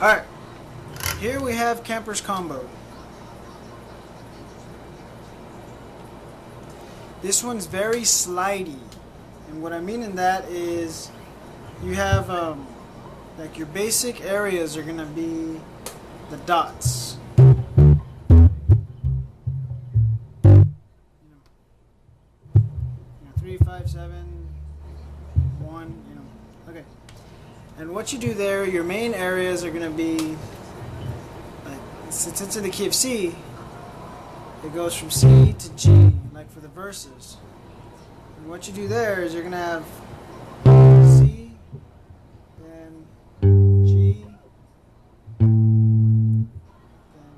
Alright, here we have Camper's Combo. This one's very slidey. And what I mean in that is you have like your basic areas are gonna be the dots. 3, 5, 7, 1, Okay. And what you do there, your main areas are gonna be like since it's in the key of C, it goes from C to G, like for the verses. And what you do there is you're gonna have C, then G, then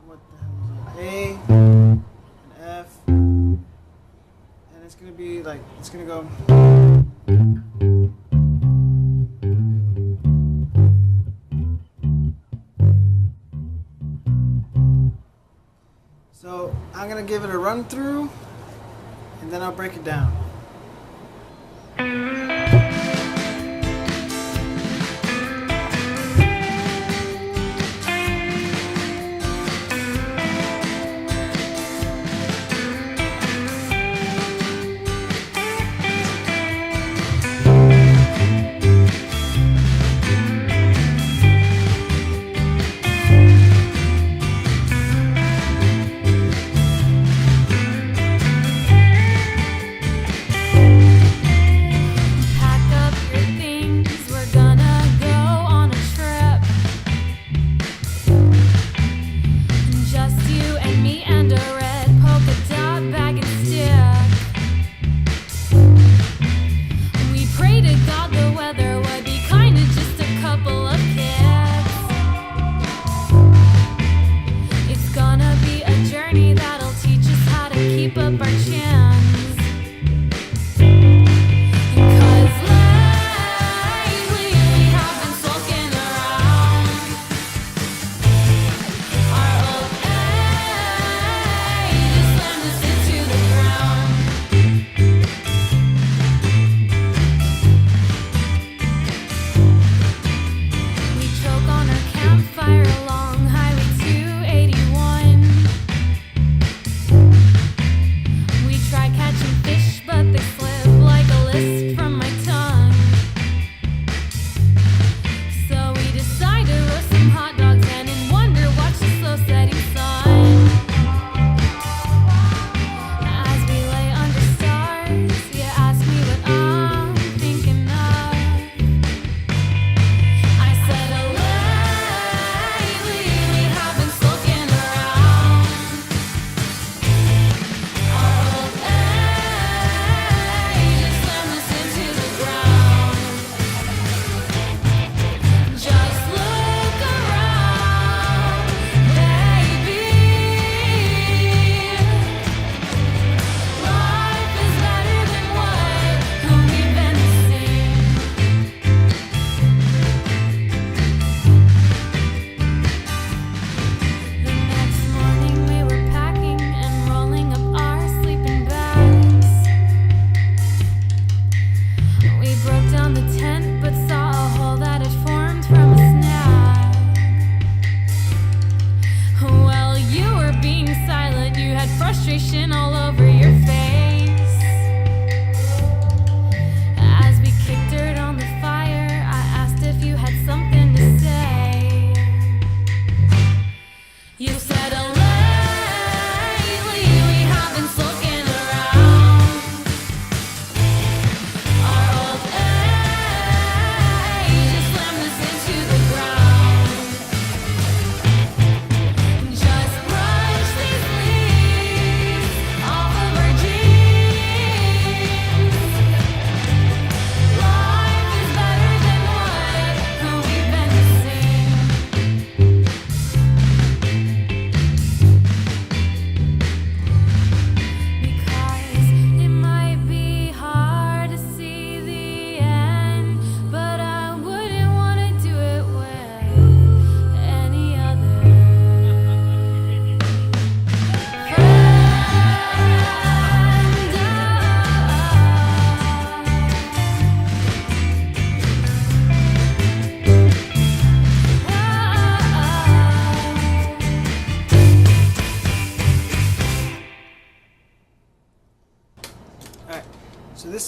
what the hell is it? A, and F, and it's gonna be like, it's gonna go. So I'm gonna give it a run through, and then I'll break it down.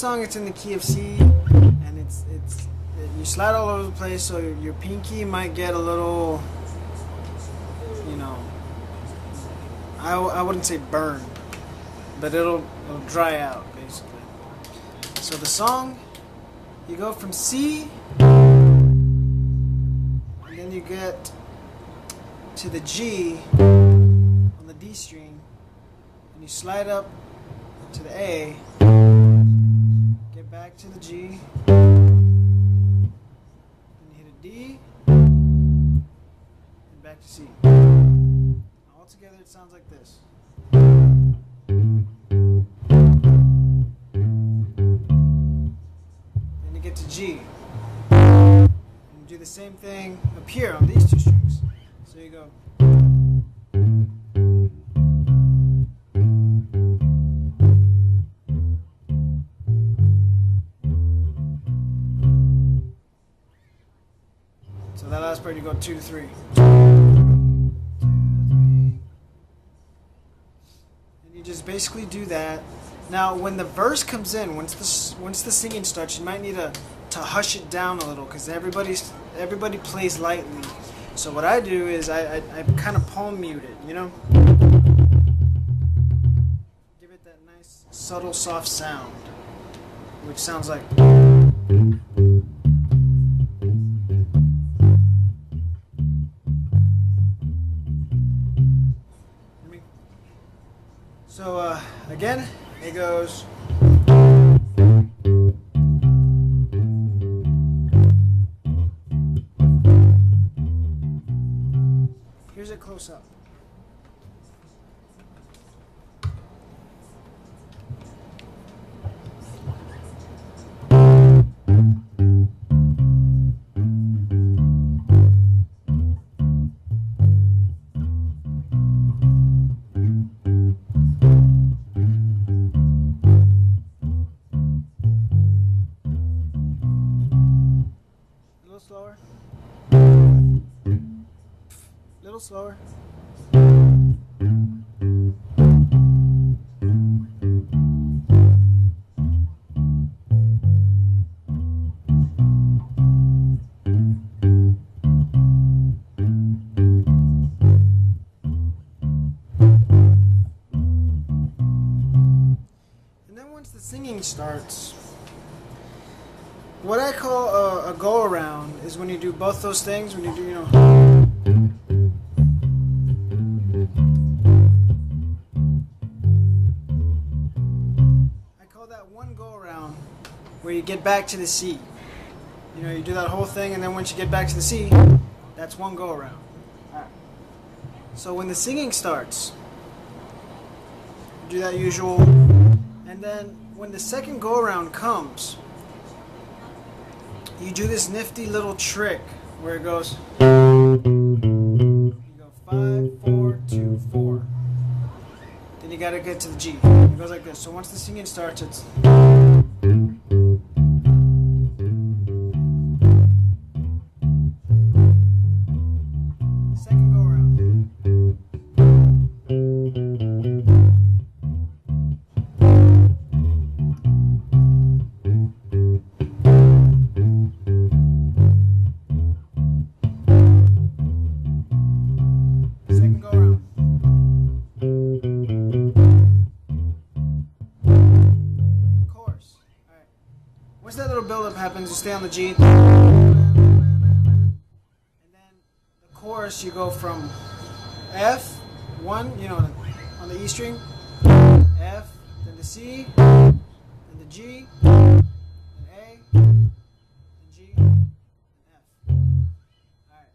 song, it's in the key of C, and it's you slide all over the place, so your pinky might get a little, you know, I wouldn't say burn, but it'll dry out basically. So the song, you go from C, and then you get to the G on the D string, and you slide up to the A, get back to the G, and you hit a D, and back to C. All together it sounds like this. Then you get to G, and you do the same thing up here on these two strings. So you go. So that last part you go 2 to 3. And you just basically do that. Now when the verse comes in, once the singing starts, you might need to hush it down a little, because everybody plays lightly. So what I do is I kind of palm mute it, you know? Give it that nice, subtle, soft sound, which sounds like... So again, it goes... Here's it close up. A little slower. A little slower. And then once the singing starts, what I call a go around is when you do both those things, when you do, you know, where you get back to the C. You know, you do that whole thing, and then once you get back to the C, that's one go around. Alright. So when the singing starts, you do that usual, and then when the second go around comes, you do this nifty little trick where it goes, you go 5, 4, 2, 4. Then you gotta get to the G. It goes like this. So once the singing starts, it's... Second go around. Second go around. Chorus. Alright. Once that little build up happens, you stay on the G. Chorus, you go from F1, you know, on the E string, F, then the C, then the G, then A, then G, and F. Alright.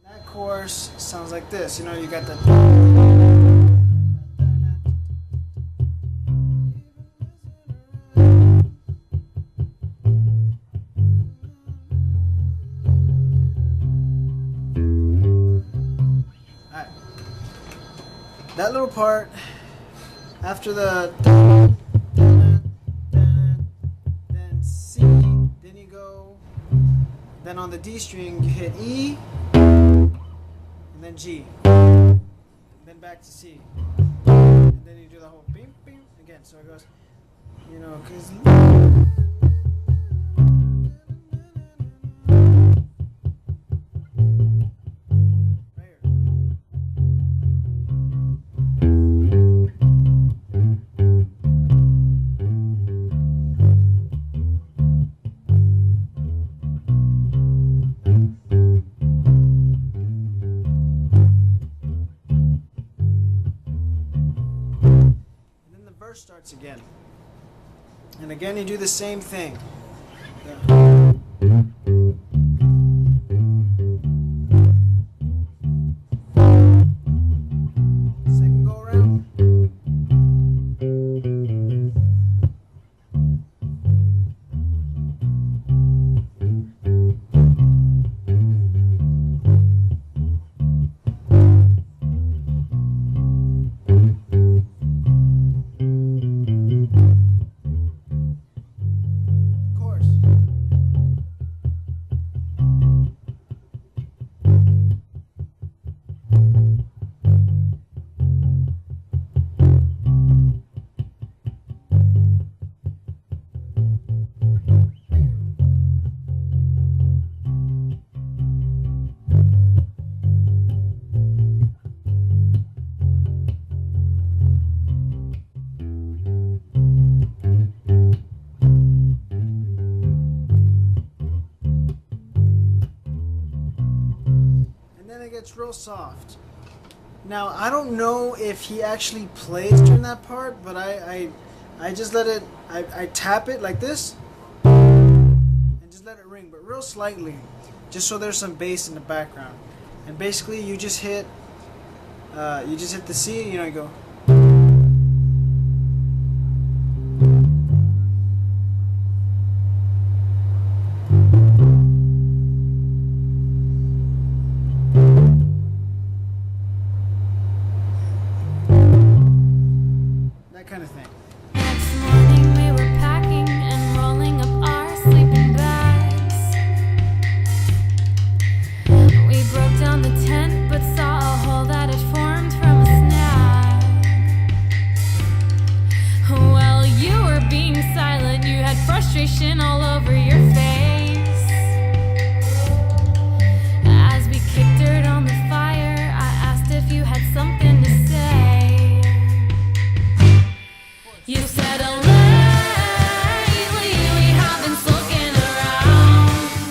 That chorus sounds like this. You know, you got the... That little part, after the then C, then you go, then on the D string you hit E, and then G, and then back to C, and then you do the whole beam, beam again. So it goes. You know, because starts again. And again, you do the same thing. Yeah. Second go around. It's real soft. Now I don't know if he actually plays during that part, but I just let it. I tap it like this and just let it ring, but real slightly, just so there's some bass in the background. And basically, you just hit the C. You know, you go. Kind of thing. Next morning we were packing and rolling up our sleeping bags. We broke down the tent but saw a hole that had formed from a snag. Well, you were being silent, you had frustration all over your face. As we kicked dirt on the fire, I asked if you had something to say. You said, oh, lately we have been sulking around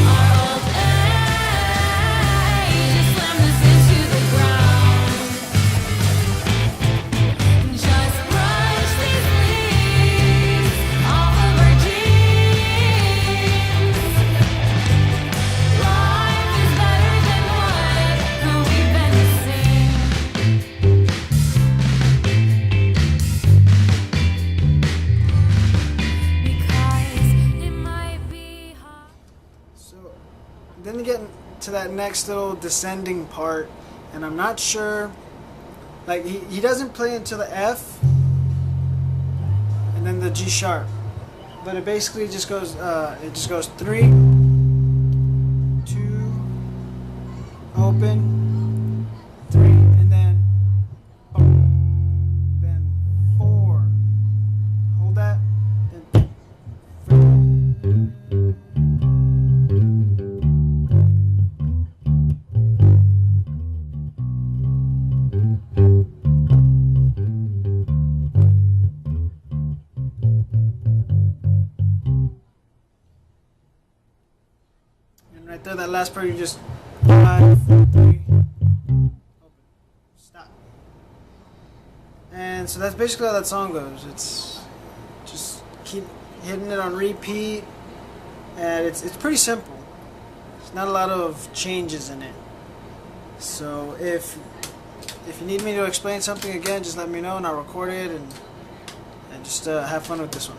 our old age, just slammed us into the ground. Just brush these leaves off of our jeans. Life is better than what we've been missing. Then you get to that next little descending part, and I'm not sure, like he doesn't play until the F and then the G sharp, but it basically just goes 3, 2, open, 3, and then boom, then 4, hold that, then 3. Right there, that last part, you just 5, 4, 3, open, stop. And so that's basically how that song goes. It's just keep hitting it on repeat, and it's pretty simple. There's not a lot of changes in it. So if you need me to explain something again, just let me know and I'll record it and just have fun with this one.